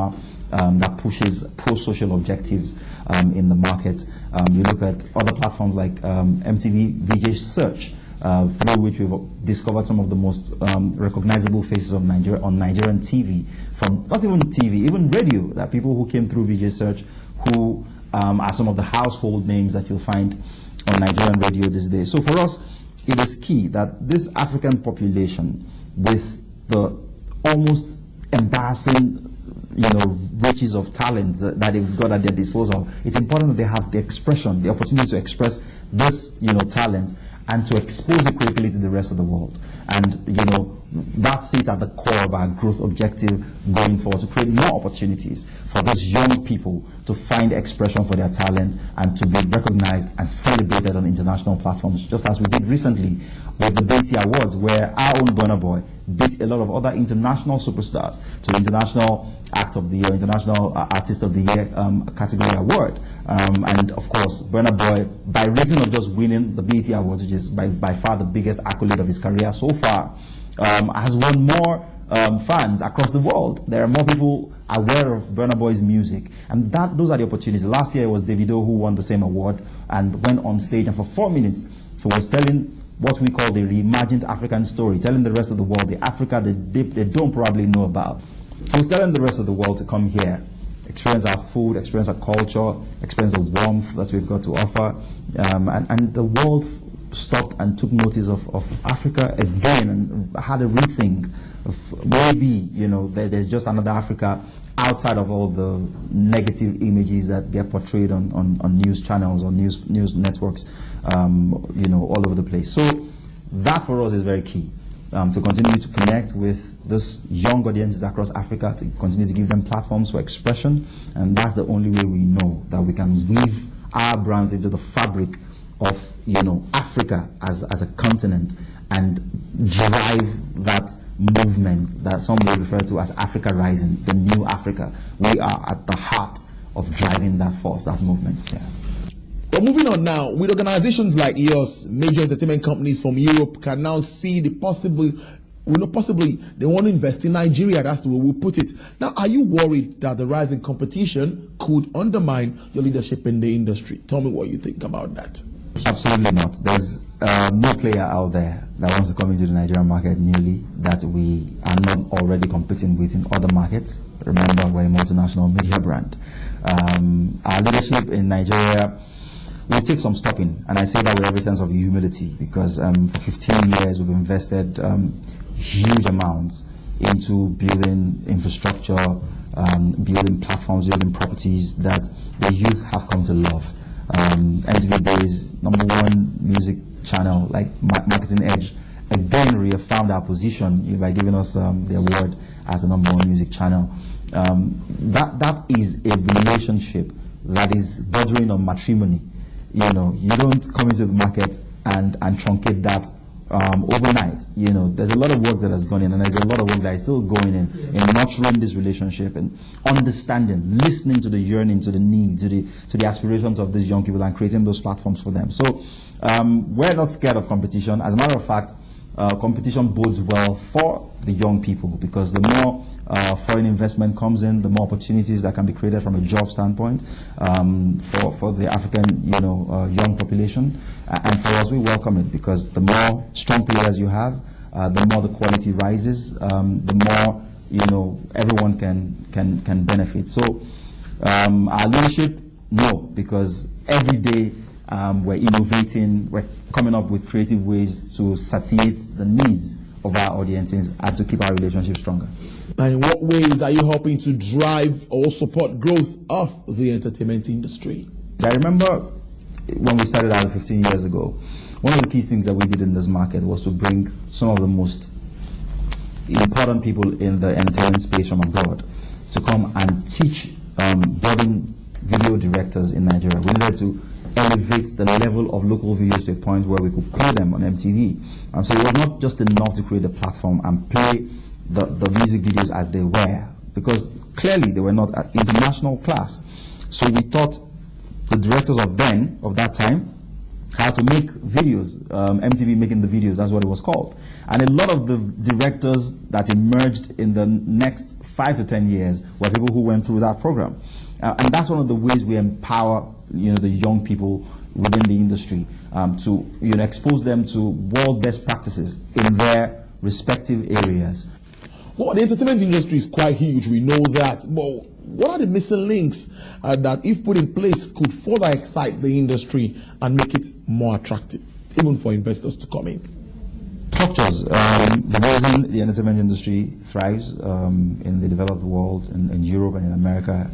drama that pushes pro-social objectives in the market. You look at other platforms like MTV VJ Search, through which we've discovered some of the most recognizable faces of Nigeria on Nigerian TV, from not even TV, even radio, that people who came through VJ Search who are some of the household names that you'll find on Nigerian radio these days. So for us, it is key that this African population, with the almost embarrassing riches of talent that they've got at their disposal, it's important that they have the expression, the opportunity to express this talent and to expose it critically to the rest of the world. And that sits at the core of our growth objective going forward, to create more opportunities for these young people to find expression for their talent and to be recognized and celebrated on international platforms, just as we did recently with the BET Awards, where our own Burna Boy beat a lot of other international superstars to International Act of the Year, International Artist of the Year category award. And of course, Burna Boy, by reason of just winning the BET Awards, which is by far the biggest accolade of his career so far, has won more fans across the world. There are more people aware of Burna Boy's music, and those are the opportunities. Last year it was Davido who won the same award and went on stage, and for 4 minutes he was telling what we call the reimagined African story, telling the rest of the world the Africa that they don't probably know about. He was telling the rest of the world to come here, experience our food, experience our culture, experience the warmth that we've got to offer, and the world stopped and took notice of Africa again and had a rethink of maybe there's just another Africa outside of all the negative images that get portrayed on news channels or news networks all over the place. So that for us is very key, to continue to connect with this young audiences across Africa, to continue to give them platforms for expression, and that's the only way we know that we can weave our brands into the fabric of Africa as a continent and drive that movement that some may refer to as Africa Rising, the new Africa. We are at the heart of driving that force, that movement. Yeah. But moving on now, with organizations like yours, major entertainment companies from Europe can now see the possibly they want to invest in Nigeria. That's the way we put it. Now, are you worried that the rising competition could undermine your leadership in the industry? Tell me what you think about that. Absolutely not. There's no player out there that wants to come into the Nigerian market newly that we are not already competing with in other markets. Remember, we're a multinational media brand. Our leadership in Nigeria will take some stopping, and I say that with every sense of humility, because for 15 years we've invested huge amounts into building infrastructure, building platforms, building properties that the youth have come to love. NTV Bay's #1 music channel, like Marketing Edge, again reaffirmed our position by giving us the award as the #1 music channel. That is a relationship that is bordering on matrimony. You don't come into the market and truncate that overnight. There's a lot of work that has gone in, and there's a lot of work that is still going in nurturing this relationship and understanding, listening to the yearning, to the needs, to the aspirations of these young people, and creating those platforms for them. So we're not scared of competition. As a matter of fact, competition bodes well for the young people, because the more foreign investment comes in, the more opportunities that can be created from a job standpoint for the African young population. And for us, we welcome it, because the more strong players you have, the more the quality rises, the more everyone can benefit. So our leadership, no, because every day we're innovating, we're coming up with creative ways to satiate the needs of our audiences and to keep our relationship stronger. And in what ways are you helping to drive or support growth of the entertainment industry? I remember when we started out 15 years ago, one of the key things that we did in this market was to bring some of the most important people in the entertainment space from abroad to come and teach budding video directors in Nigeria. We needed to elevate the level of local videos to a point where we could play them on MTV. So it was not just enough to create a platform and play the music videos as they were, because clearly they were not at international class. So we thought the directors of that time how to make videos, MTV Making the Videos, that's what it was called. And a lot of the directors that emerged in the next 5 to 10 years were people who went through that program. And that's one of the ways we empower, the young people within the industry, to expose them to world best practices in their respective areas. Well, the entertainment industry is quite huge. We know that. Well, what are the missing links that, if put in place, could further excite the industry and make it more attractive, even for investors to come in? Structures. The reason the entertainment industry thrives in the developed world, in Europe and in America,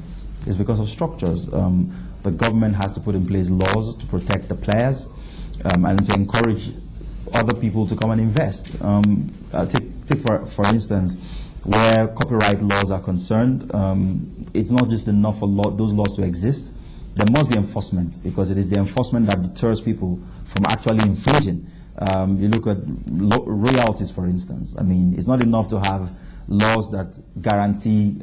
is because of structures. The government has to put in place laws to protect the players and to encourage other people to come and invest. Take for instance, where copyright laws are concerned, it's not just enough for those laws to exist. There must be enforcement, because it is the enforcement that deters people from actually infringing. You look at royalties, for instance. I mean, it's not enough to have laws that guarantee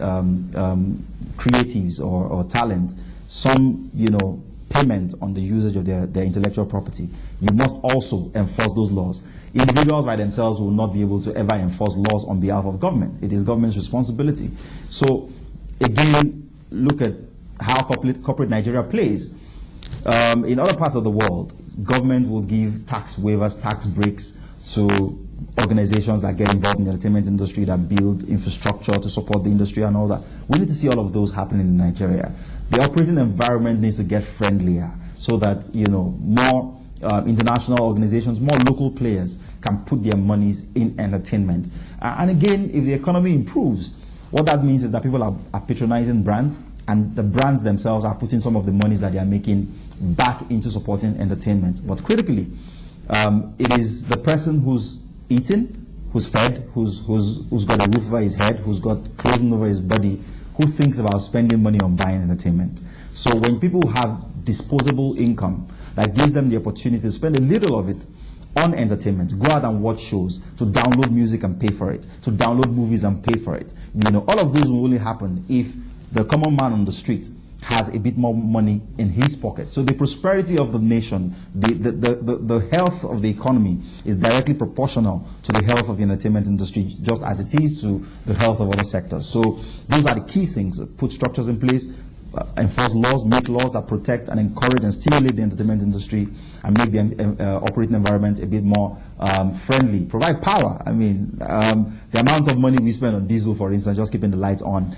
creatives or talent some, payment on the usage of their intellectual property. You must also enforce those laws. Individuals by themselves will not be able to ever enforce laws on behalf of government. It is government's responsibility. So, again, look at how corporate Nigeria plays. In other parts of the world, government will give tax waivers, tax breaks to organizations that get involved in the entertainment industry, that build infrastructure to support the industry and all that. We need to see all of those happening in Nigeria. The operating environment needs to get friendlier so that, more international organizations, more local players can put their monies in entertainment. And again, if the economy improves, what that means is that people are patronizing brands, and the brands themselves are putting some of the monies that they are making back into supporting entertainment. But critically, it is the person who's eating, who's fed, who's got a roof over his head, who's got clothing over his body, who thinks about spending money on buying entertainment. So when people have disposable income that gives them the opportunity to spend a little of it on entertainment, go out and watch shows, to download music and pay for it, to download movies and pay for it, all of those will only happen if the common man on the street has a bit more money in his pocket. So the prosperity of the nation, the health of the economy is directly proportional to the health of the entertainment industry, just as it is to the health of other sectors. So those are the key things: put structures in place, enforce laws, make laws that protect and encourage and stimulate the entertainment industry, and make the operating environment a bit more friendly. Provide power. I mean, the amount of money we spend on diesel, for instance, just keeping the lights on,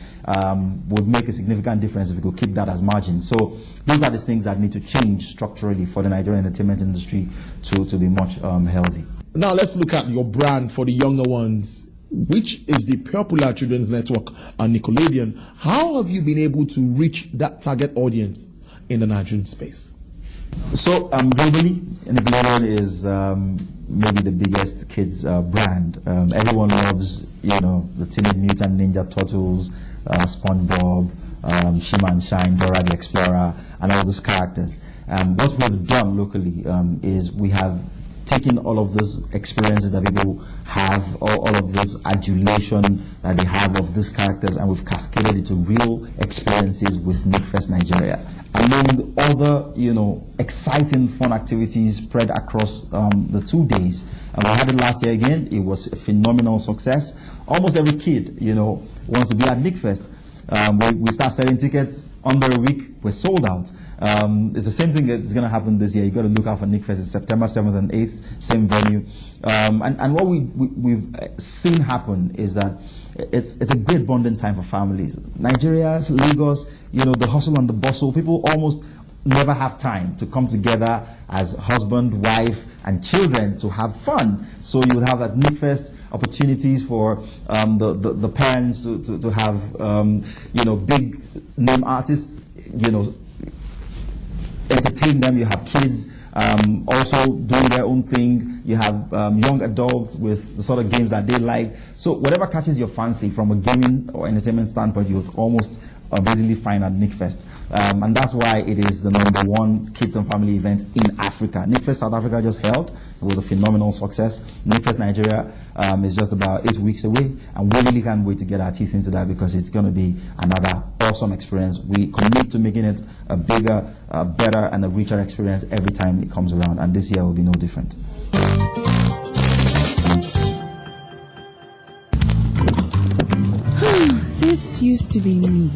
would make a significant difference if we could keep that as margin. So these are the things that need to change structurally for the Nigerian entertainment industry to be much healthy. Now let's look at your brand for the younger ones, which is the popular children's network and Nickelodeon. How have you been able to reach that target audience in the Nigerian space? So globally, Nickelodeon is maybe the biggest kids brand. Everyone loves, the Teenage Mutant Ninja Turtles, SpongeBob, Shima and Shine, Dora the Explorer, and all those characters. What we've done locally is we have taking all of those experiences that people have, all of this adulation that they have of these characters, and we've cascaded it to real experiences with NICFest Nigeria. Among other, exciting, fun activities spread across the 2 days. And we had it last year again. It was a phenomenal success. Almost every kid, wants to be at NICFest. We start selling tickets under a week. We're sold out. It's the same thing that's going to happen this year. You got to look out for NICFest. It's September 7th and 8th, same venue. And what we've seen happen is that it's a great bonding time for families. Nigeria, Lagos, the hustle and the bustle. People almost never have time to come together as husband, wife, and children to have fun. So you would have at NICFest opportunities for the parents to have big name artists, entertain them. You have kids also doing their own thing. You have young adults with the sort of games that they like. So whatever catches your fancy from a gaming or entertainment standpoint, you would almost readily find at NICFest. And that's why it is the #1 kids and family event in Africa. NICFest South Africa just held. It was a phenomenal success. NICFest Nigeria is just about 8 weeks away, and we really can't wait to get our teeth into that because it's going to be another awesome experience. We commit to making it a bigger, better, and a richer experience every time it comes around, and this year will be no different. This used to be me.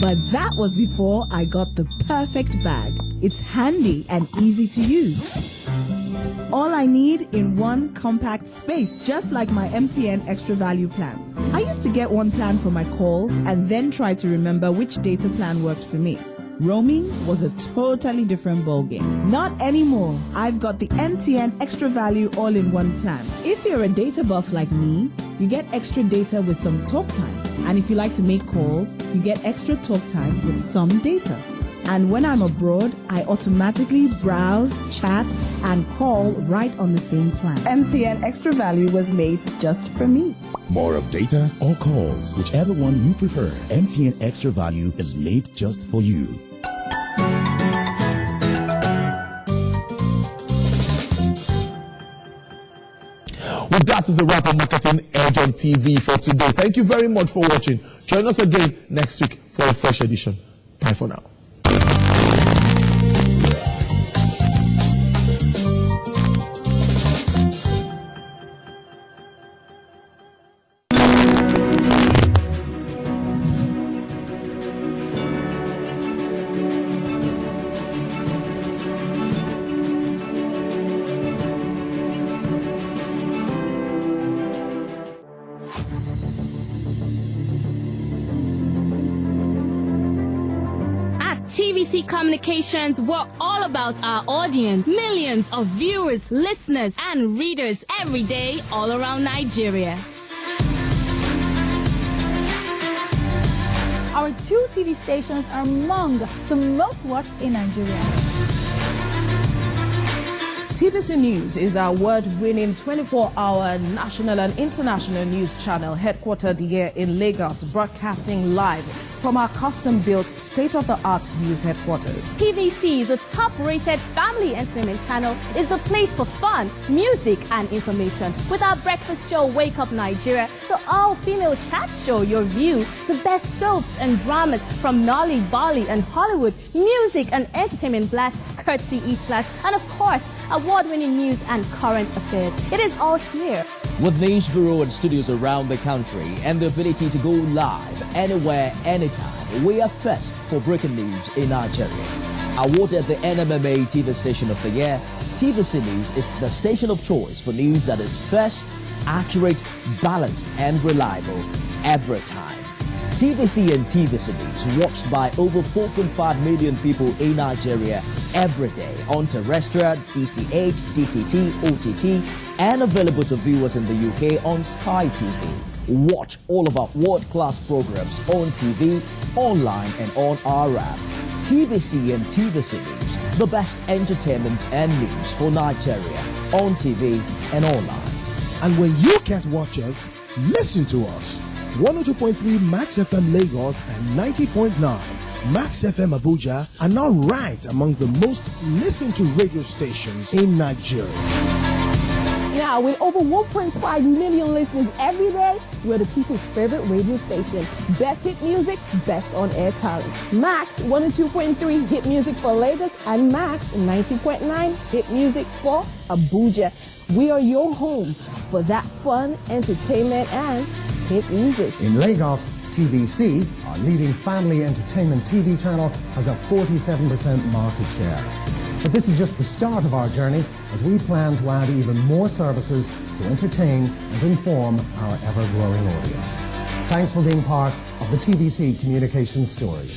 But that was before I got the perfect bag. It's handy and easy to use. All I need in one compact space, just like my MTN Extra Value plan. I used to get one plan for my calls and then try to remember which data plan worked for me. Roaming was a totally different ballgame. Not anymore. I've got the MTN Extra Value all-in-one plan. If you're a data buff like me, you get extra data with some talk time. And if you like to make calls, you get extra talk time with some data. And when I'm abroad, I automatically browse, chat, and call right on the same plan. MTN Extra Value was made just for me. More of data or calls, whichever one you prefer. MTN Extra Value is made just for you. Well, that is a wrap on Marketing Edge on TV for today. Thank you very much for watching. Join us again next week for a fresh edition. Bye for now. TVC Communications, we're all about our audience. Millions of viewers, listeners, and readers every day all around Nigeria. Our 2 TV stations are among the most watched in Nigeria. TVC News is our award-winning 24-hour national and international news channel headquartered here in Lagos, broadcasting live from our custom-built state-of-the-art news headquarters. TVC, the top-rated family entertainment channel, is the place for fun, music, and information. With our breakfast show, Wake Up Nigeria, the all-female chat show, Your View, the best soaps and dramas from Nolly, Bali, and Hollywood, music and entertainment blast, courtesy East Flash, and of course, award-winning news and current affairs. It is all here. With news bureau and studios around the country and the ability to go live anywhere, anytime, we are first for breaking news in Nigeria. Awarded the NMMA TV Station of the Year, TVC News is the station of choice for news that is first, accurate, balanced, and reliable every time. TVC and TVC News watched by over 4.5 million people in Nigeria every day on terrestrial, DTH, DTT, OTT, and available to viewers in the UK on Sky TV. Watch all of our world-class programs on TV, online, and on our app. TVC and TVC News, the best entertainment and news for Nigeria on TV and online. And when you can't watch us, listen to us. 102.3 Max FM Lagos and 90.9 Max FM Abuja are now ranked among the most listened to radio stations in Nigeria. Now, with over 1.5 million listeners every day, we're the people's favorite radio station. Best hit music, best on-air talent. Max 102.3 hit music for Lagos and Max 90.9 hit music for Abuja. We are your home for that fun, entertainment, and hit music. In Lagos, TVC, our leading family entertainment TV channel, has a 47% market share. But this is just the start of our journey, as we plan to add even more services to entertain and inform our ever-growing audience. Thanks for being part of the TVC communications story.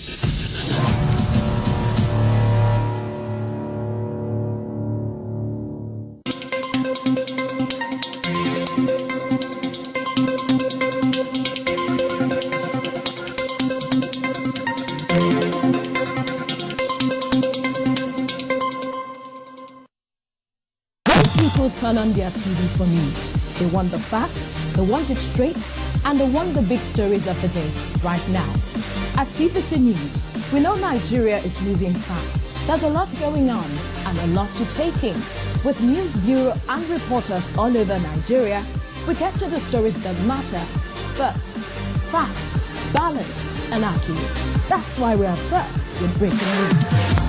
Turn on their TV for news. They want the facts, they want it straight, and they want the big stories of the day right now. At TVC News, we know Nigeria is moving fast. There's a lot going on and a lot to take in. With news bureau and reporters all over Nigeria, we get to the stories that matter first, fast, balanced, and accurate. That's why we are first with breaking news.